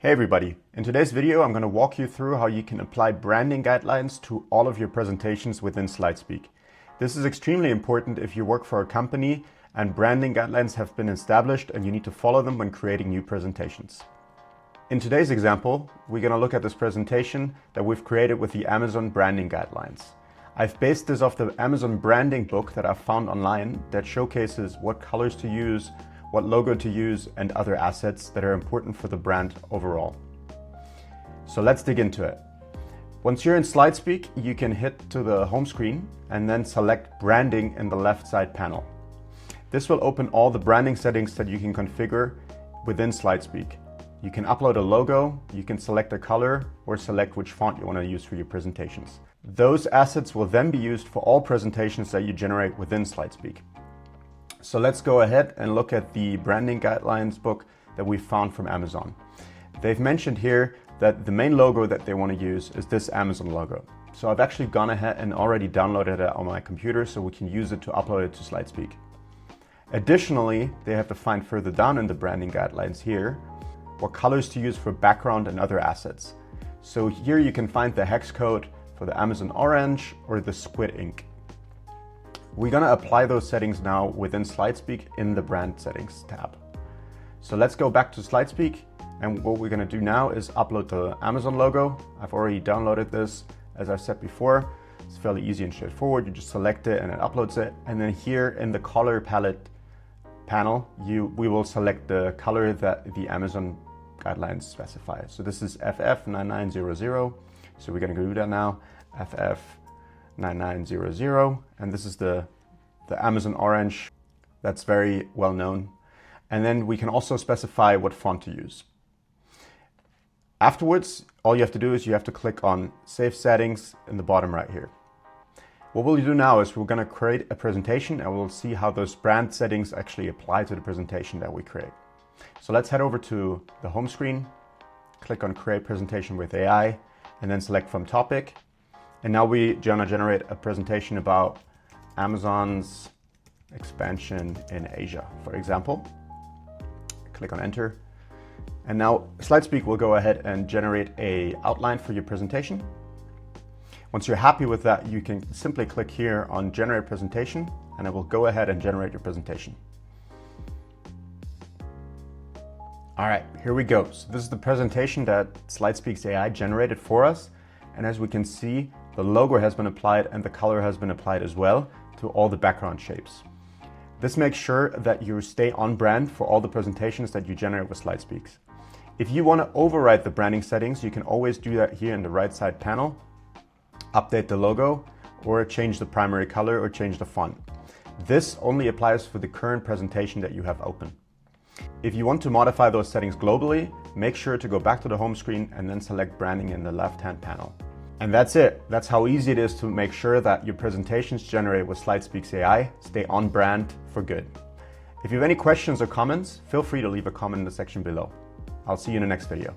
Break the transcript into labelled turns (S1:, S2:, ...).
S1: Hey everybody, in today's video I'm going to walk you through how you can apply branding guidelines to all of your presentations within SlideSpeak. This is extremely important if you work for a company and branding guidelines have been established and you need to follow them when creating new presentations. In today's example, we're going to look at this presentation that we've created with the Amazon branding guidelines. I've based this off the Amazon branding book that I've found online that showcases what colors to use, what logo to use, and other assets that are important for the brand overall. So let's dig into it. Once you're in SlideSpeak, you can hit to the home screen and then select branding in the left side panel. This will open all the branding settings that you can configure within SlideSpeak. You can upload a logo, you can select a color, or select which font you want to use for your presentations. Those assets will then be used for all presentations that you generate within SlideSpeak. So let's go ahead and look at the branding guidelines book that we found from Amazon. They've mentioned here that the main logo that they want to use is this Amazon logo. So I've actually gone ahead and already downloaded it on my computer so we can use it to upload it to SlideSpeak. Additionally, they have defined further down in the branding guidelines here what colors to use for background and other assets. So here you can find the hex code for the Amazon orange or the squid ink. We're going to apply those settings now within SlideSpeak in the brand settings tab. So let's go back to SlideSpeak, and what we're going to do now is upload the Amazon logo. I've already downloaded this, as I said before. It's fairly easy and straightforward. You just select it and it uploads it. And then here in the color palette panel, we will select the color that the Amazon guidelines specify. So this is FF9900. So we're going to do that now. FF9900, and this is the Amazon orange. That's very well known. And then we can also specify what font to use. Afterwards, all you have to do is you have to click on Save Settings in the bottom right here. What we'll do now is we're going to create a presentation and we'll see how those brand settings actually apply to the presentation that we create. So let's head over to the home screen, click on Create Presentation with AI, and then select from Topic. And now we're going to generate a presentation about Amazon's expansion in Asia, for example. Click on Enter. And now SlideSpeak will go ahead and generate an outline for your presentation. Once you're happy with that, you can simply click here on Generate Presentation, and it will go ahead and generate your presentation. All right, here we go. So this is the presentation that SlideSpeak's AI generated for us. And as we can see, the logo has been applied and the color has been applied as well to all the background shapes. This makes sure that you stay on brand for all the presentations that you generate with SlideSpeak. If you want to override the branding settings, you can always do that here in the right side panel, update the logo, or change the primary color or change the font. This only applies for the current presentation that you have open. If you want to modify those settings globally, make sure to go back to the home screen and then select branding in the left-hand panel. And that's it. That's how easy it is to make sure that your presentations generated with SlideSpeak's AI stay on brand for good. If you have any questions or comments, feel free to leave a comment in the section below. I'll see you in the next video.